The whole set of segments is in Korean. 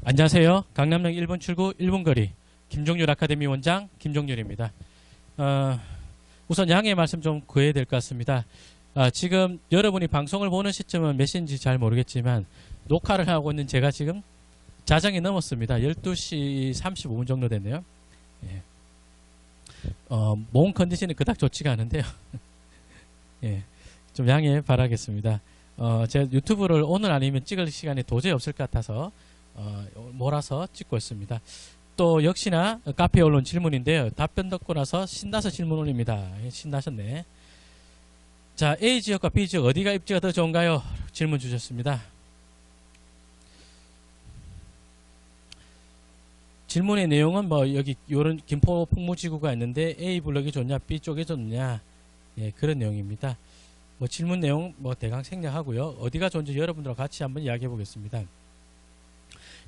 안녕하세요. 강남역 1번 출구 1번 거리 김종률 아카데미 원장 김종률입니다. 우선 양해 말씀 좀 구해야 될 것 같습니다. 지금 여러분이 방송을 보는 시점은 몇 시인지 잘 모르겠지만 녹화를 하고 있는 제가 지금 자정이 넘었습니다. 12시 35분 정도 됐네요. 예. 몸 컨디션이 그닥 좋지가 않은데요. 예. 좀 양해 바라겠습니다. 제가 유튜브를 오늘 아니면 찍을 시간이 도저히 없을 것 같아서 몰아서 찍고 있습니다. 또 역시나 카페 언론 질문인데요. 답변 듣고 나서 신나서 질문 올립니다. 신나셨네. 자, A 지역과 B 지역 어디가 입지가 더 좋은가요? 질문 주셨습니다. 질문의 내용은 뭐 여기 요런 김포 풍무지구가 있는데 A 블럭이 좋냐 B 쪽이 좋냐, 예, 그런 내용입니다. 뭐 질문 내용 뭐 대강 생략하고요. 어디가 좋은지 여러분들과 같이 한번 이야기해 보겠습니다.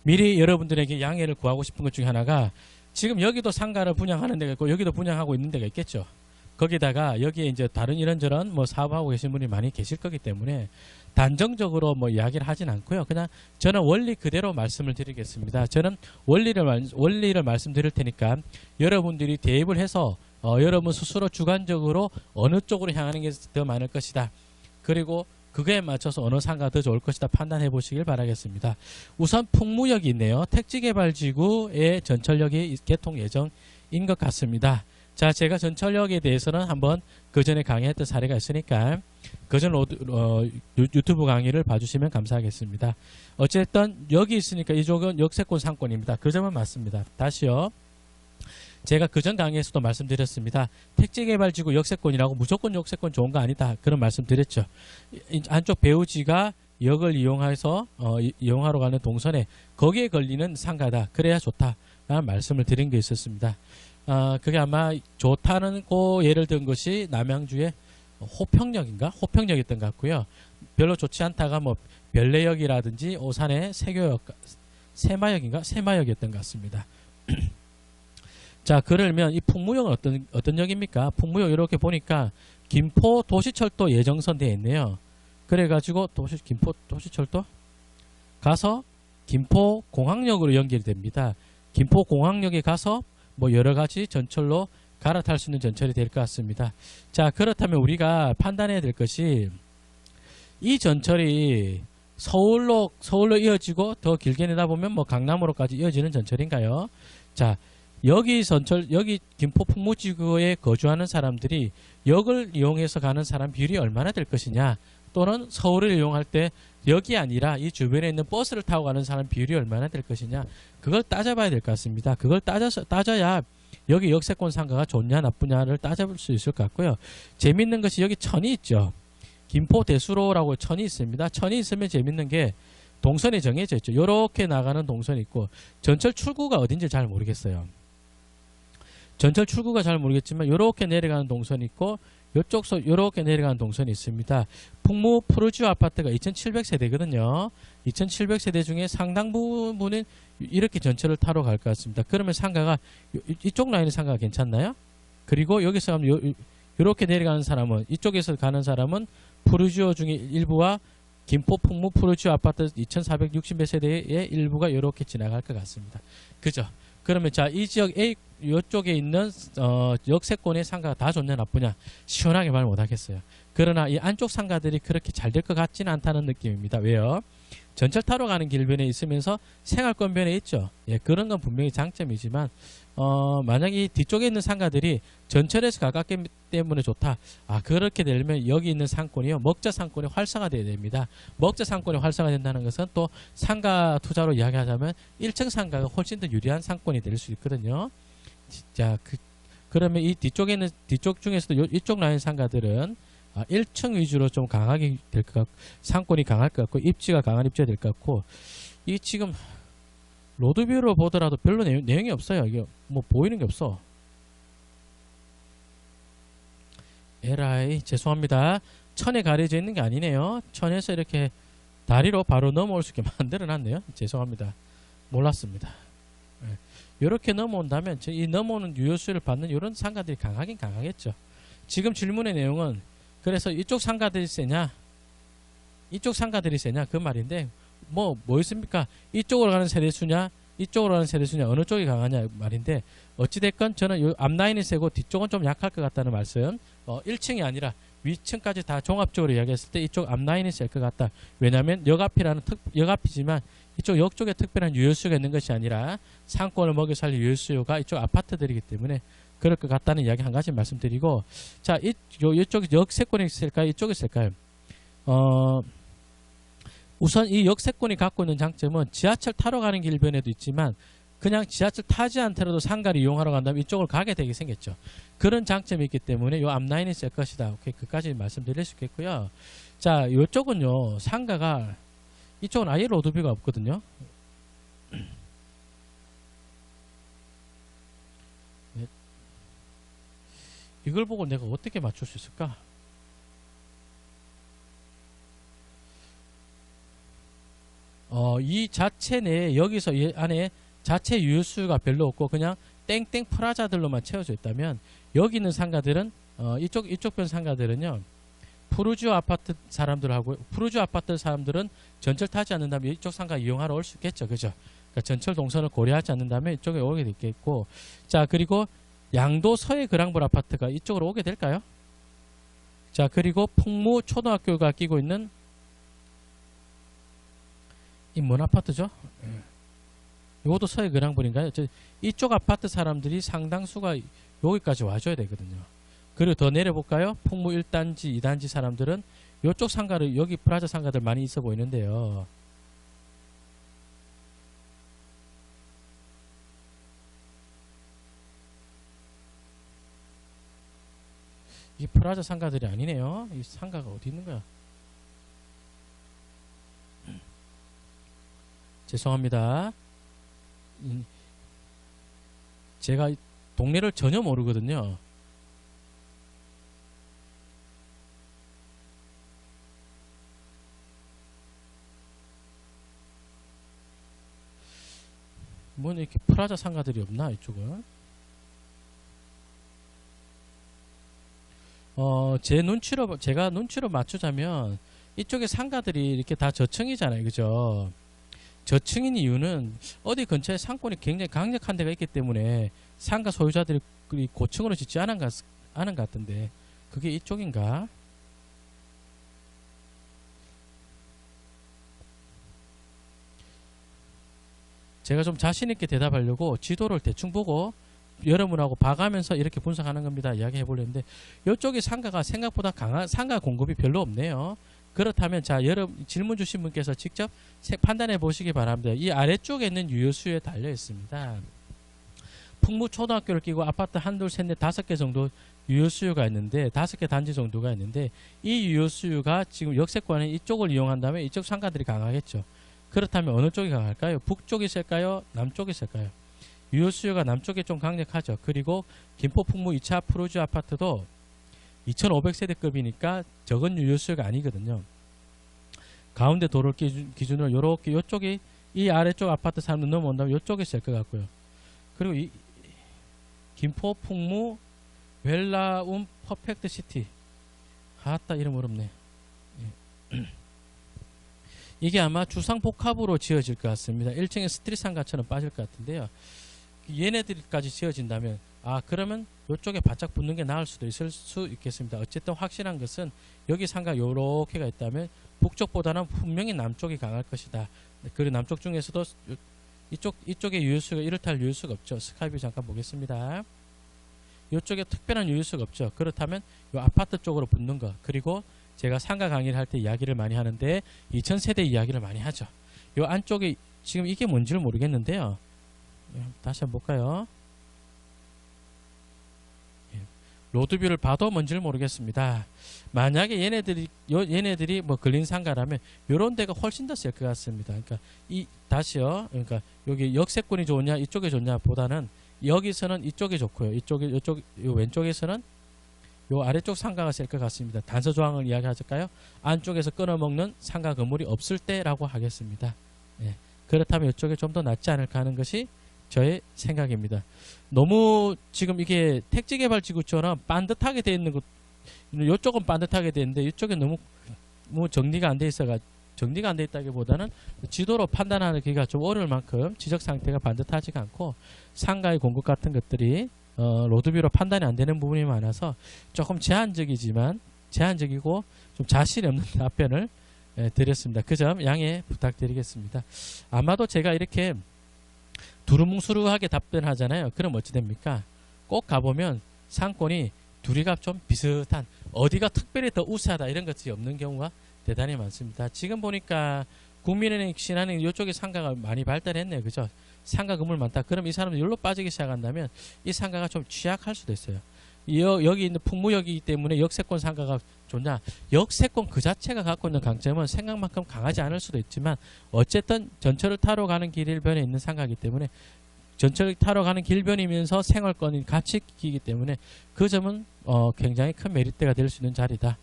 미리 여러분들에게 양해를 구하고 싶은 것 중에 하나가, 지금 여기도 상가를 분양하는 데가 있고 여기도 분양하고 있는 데가 있겠죠. 거기다가 여기에 이제 다른 이런저런 뭐 사업하고 계신 분이 많이 계실 거기 때문에 단정적으로 뭐 이야기를 하진 않고요. 그냥 저는 원리 그대로 말씀을 드리겠습니다. 저는 원리를 말씀드릴 테니까 여러분들이 대입을 해서 여러분 스스로 주관적으로 어느 쪽으로 향하는 게 더 많을 것이다, 그리고 그거에 맞춰서 어느 상가가 더 좋을 것이다 판단해 보시길 바라겠습니다. 우선 풍무역이 있네요. 택지개발지구의 전철역이 개통 예정인 것 같습니다. 자, 제가 전철역에 대해서는 한번 그 전에 강의했던 사례가 있으니까 그전 유튜브 강의를 봐주시면 감사하겠습니다. 어쨌든 여기 있으니까 이쪽은 역세권 상권입니다. 그 점은 맞습니다. 다시요. 제가 그전 강의에서도 말씀드렸습니다. 택지개발지구 역세권이라고 무조건 역세권 좋은 거 아니다, 그런 말씀 드렸죠. 안쪽 배우지가 역을 이용해서 이용하러 가는 동선에 거기에 걸리는 상가다, 그래야 좋다라는 말씀을 드린 게 있었습니다. 그게 아마 좋다는 그 예를 든 것이 남양주의 호평역인가? 호평역이었던 것 같고요. 별로 좋지 않다가 뭐 별내역이라든지 오산의 세교역, 세마역인가? 세마역이었던 것 같습니다. 자, 그러면 이 풍무역은 어떤 역입니까? 풍무역 이렇게 보니까 김포 도시철도 예정선 되어 있네요. 그래가지고 김포 도시철도 가서 김포 공항역으로 연결이 됩니다. 김포 공항역에 가서 뭐 여러 가지 전철로 갈아탈 수 있는 전철이 될 것 같습니다. 자, 그렇다면 우리가 판단해야 될 것이, 이 전철이 서울로 이어지고 더 길게 내다보면 뭐 강남으로까지 이어지는 전철인가요? 자, 여기 김포 풍무지구에 거주하는 사람들이 역을 이용해서 가는 사람 비율이 얼마나 될 것이냐, 또는 서울을 이용할 때 역이 아니라 이 주변에 있는 버스를 타고 가는 사람 비율이 얼마나 될 것이냐, 그걸 따져봐야 될 것 같습니다. 그걸 따져야 여기 역세권 상가가 좋냐 나쁘냐를 따져볼 수 있을 것 같고요. 재밌는 것이 여기 천이 있죠. 김포 대수로라고 천이 있습니다. 천이 있으면 재밌는 게 동선이 정해져 있죠. 이렇게 나가는 동선이 있고, 전철 출구가 어딘지 잘 모르겠어요. 전철 출구가 잘 모르겠지만 이렇게 내려가는 동선이 있고, 이쪽서 이렇게 내려가는 동선이 있습니다. 풍무 푸르지오 아파트가 2700세대거든요. 2700세대 중에 상당 부분은 이렇게 전철을 타러 갈 것 같습니다. 그러면 상가가 이쪽 라인의 상가가 괜찮나요? 그리고 여기서 가면 이렇게 내려가는 사람은, 이쪽에서 가는 사람은 푸르지오 중에 일부와 김포 풍무 푸르지오 아파트 2460몇 세대의 일부가 이렇게 지나갈 것 같습니다. 그죠? 그러면 자, 이 지역 A 이쪽에 있는 역세권의 상가가 다 좋냐 나쁘냐 시원하게 말 못하겠어요. 그러나 이 안쪽 상가들이 그렇게 잘 될 것 같지는 않다는 느낌입니다. 왜요? 전철 타러 가는 길변에 있으면서 생활권변에 있죠. 예, 그런 건 분명히 장점이지만 만약 이 뒤쪽에 있는 상가들이 전철에서 가깝기 때문에 좋다, 그렇게 되려면 여기 있는 상권이요, 먹자 상권이 활성화되어야 됩니다. 먹자 상권이 활성화된다는 것은 또 상가 투자로 이야기하자면 1층 상가가 훨씬 더 유리한 상권이 될 수 있거든요. 자, 그러면 이 뒤쪽에 있는, 뒤쪽 중에서도 이쪽 라인 상가들은 1층 위주로 좀 강하게 될 것 같고, 상권이 강할 것 같고, 입지가 강한 입지가 될 것 같고, 이 지금 로드뷰로 보더라도 별로 내용이 없어요. 이게 뭐 보이는 게 없어. 에라이, 죄송합니다. 천에 가려져 있는 게 아니네요. 천에서 이렇게 다리로 바로 넘어올 수 있게 만들어 놨네요. 죄송합니다. 몰랐습니다. 이렇게 넘어온다면 이 넘어오는 유효수를 받는 이런 상가들이 강하긴 강하겠죠. 지금 질문의 내용은 그래서 이쪽 상가들이 세냐 이쪽 상가들이 세냐 그 말인데, 뭐 있습니까? 이쪽으로 가는 세대수냐, 이쪽으로 가는 세대수냐, 어느 쪽이 강하냐 말인데, 어찌됐건 저는 요 앞라인이 세고 뒤쪽은 좀 약할 것 같다는 말씀. 1층이 아니라 위층까지 다 종합적으로 이야기했을 때 이쪽 앞라인이 셀 것 같다. 왜냐하면 역앞이지만 이쪽 역쪽에 특별한 유효수요가 있는 것이 아니라 상권을 먹여 살릴 유효수요가 이쪽 아파트들이기 때문에 그럴 것 같다는 이야기 한 가지 말씀드리고, 자, 이쪽 역세권이 있을까요? 이쪽이 있을까요? 우선 이 역세권이 갖고 있는 장점은 지하철 타러 가는 길변에도 있지만 그냥 지하철 타지 않더라도 상가를 이용하러 간다면 이쪽을 가게 되게 생겼죠. 그런 장점이 있기 때문에 이 앞라인이 셀 것이다. 오케이, 그까지 말씀드릴 수 있겠고요. 자, 이쪽은요, 상가가 이쪽은 아예 로드뷰가 없거든요. 이걸 보고 내가 어떻게 맞출 수 있을까? 이 자체 내에 여기서 이 안에 자체 유효수가 별로 없고 그냥 땡땡 프라자들로만 채워져 있다면 여기 있는 상가들은 이쪽 편 상가들은요, 푸르지오 아파트 사람들하고 푸르지오 아파트 사람들은 전철 타지 않는다면 이쪽 상가 이용하러 올 수 있겠죠, 그죠? 그러니까 전철 동선을 고려하지 않는다면 이쪽에 오게 되겠고, 자, 그리고 양도 서해 그랑블 아파트가 이쪽으로 오게 될까요? 자, 그리고 풍무 초등학교가 끼고 있는 이 뭔 아파트죠? 이것도 서해 그랑블인가요? 이쪽 아파트 사람들이 상당수가 여기까지 와줘야 되거든요. 그리고 더 내려볼까요? 풍무 1단지, 2단지 사람들은 이쪽 상가를, 여기 프라자 상가들 많이 있어 보이는데요. 이 프라자 상가들이 아니네요. 이 상가가 어디 있는 거야? 죄송합니다. 제가 동네를 전혀 모르거든요. 뭐 이렇게 프라자 상가들이 없나 이쪽은? 제가 눈치로 맞추자면 이쪽에 상가들이 이렇게 다 저층이잖아요, 그죠? 저층인 이유는 어디 근처에 상권이 굉장히 강력한 데가 있기 때문에 상가 소유자들이 고층으로 짓지 않은 것 같은데, 그게 이쪽인가? 제가 좀 자신있게 대답하려고 지도를 대충 보고 여러분하고 봐가면서 이렇게 분석하는 겁니다. 이야기해 보려는데, 이쪽이 상가가 생각보다 강한 상가 공급이 별로 없네요. 그렇다면 자, 여러분 질문 주신 분께서 직접 판단해 보시기 바랍니다. 이 아래쪽에 있는 유효수요에 달려 있습니다. 풍무초등학교를 끼고 아파트 한둘 셋넷 5개 정도 유효수요가 있는데, 5개 단지 정도가 있는데, 이 유효수요가 지금 역세권에 이쪽을 이용한다면 이쪽 상가들이 강하겠죠. 그렇다면 어느 쪽이 강할까요? 북쪽이 셀까요? 남쪽이 셀까요? 유효수요가 남쪽에 좀 강력하죠. 그리고 김포 풍무 2차 푸르지오 아파트도 2500세대급이니까 적은 유효수요가 아니거든요. 가운데 도로를 기준으로 요렇게 요쪽이 이 아래쪽 아파트 사람들 넘어온다면 요쪽에 셀 것 같고요. 그리고 이 김포 풍무 웰라움 퍼펙트 시티, 아따 이름 어렵네. 이게 아마 주상복합으로 지어질 것 같습니다. 1층에 스트릿 상가처럼 빠질 것 같은데요. 얘네들까지 지어진다면 그러면 이쪽에 바짝 붙는 게 나을 수도 있을 수 있겠습니다. 어쨌든 확실한 것은 여기 상가 요렇게가 있다면 북쪽보다는 분명히 남쪽이 강할 것이다. 그리고 남쪽 중에서도 이쪽에 유효수가 이렇다 할 유효수가 없죠. 스카이뷰 잠깐 보겠습니다. 이쪽에 특별한 유효수가 없죠. 그렇다면 이 아파트 쪽으로 붙는 거, 그리고 제가 상가 강의를 할 때 이야기를 많이 하는데 2000세대 이야기를 많이 하죠. 이 안쪽에 지금 이게 뭔지를 모르겠는데요. 다시 한번 볼까요? 로드뷰를 봐도 뭔지를 모르겠습니다. 만약에 얘네들이 뭐 근린 상가라면 요런 데가 훨씬 더 셀 것 같습니다. 그러니까 다시요. 그러니까 여기 역세권이 좋냐 이쪽이 좋냐 보다는 여기서는 이쪽이 좋고요. 이쪽 왼쪽에서는 요 아래쪽 상가가 셀 것 같습니다. 단서 조항을 이야기하실까요? 안쪽에서 끊어먹는 상가 건물이 없을 때라고 하겠습니다. 그렇다면 이쪽에 좀 더 낫지 않을까 하는 것이 저의 생각입니다. 너무 지금 이게 택지개발지구처럼 반듯하게 되어 있는 것, 이쪽은 반듯하게 되어 있는데 이쪽에 너무 정리가 안 돼 있어가 정리가 안 돼 있다기보다는 지도로 판단하기가 좀 어려울 만큼 지적 상태가 반듯하지가 않고 상가의 공급 같은 것들이 로드뷰로 판단이 안 되는 부분이 많아서 조금 제한적이고 좀 자신이 없는 답변을 드렸습니다. 그 점 양해 부탁드리겠습니다. 아마도 제가 이렇게 두루뭉술하게 답변하잖아요. 그럼 어찌 됩니까? 꼭 가보면 상권이 둘이가 좀 비슷한, 어디가 특별히 더 우세하다 이런 것이 없는 경우가 대단히 많습니다. 지금 보니까 국민은행, 신한은행 이쪽에 상가가 많이 발달했네요. 그죠? 상가 건물 많다. 그럼 이 사람들 여기로 빠지기 시작한다면 이 상가가 좀 취약할 수도 있어요. 여기 있는 풍무역이기 때문에 역세권 상가가 좋냐? 역세권 그 자체가 갖고 있는 강점은 생각만큼 강하지 않을 수도 있지만 어쨌든 전철을 타러 가는 길변에 있는 상가이기 때문에 전철을 타러 가는 길변이면서 생활권이 같이 끼기 때문에 그 점은 굉장히 큰 메리트가 될 수 있는 자리다.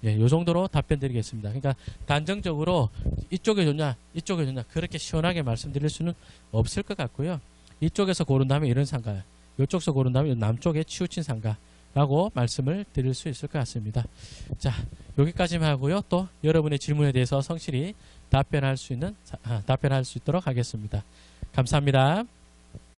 예, 요 정도로 답변 드리겠습니다. 그러니까 단정적으로 이쪽에 좋냐 이쪽에 좋냐 그렇게 시원하게 말씀드릴 수는 없을 것 같고요. 이쪽에서 고른다면 이런 상가, 이쪽에서 고른다면 남쪽에 치우친 상가라고 말씀을 드릴 수 있을 것 같습니다. 자, 여기까지만 하고요. 또 여러분의 질문에 대해서 성실히 답변할 수 있도록 하겠습니다. 감사합니다.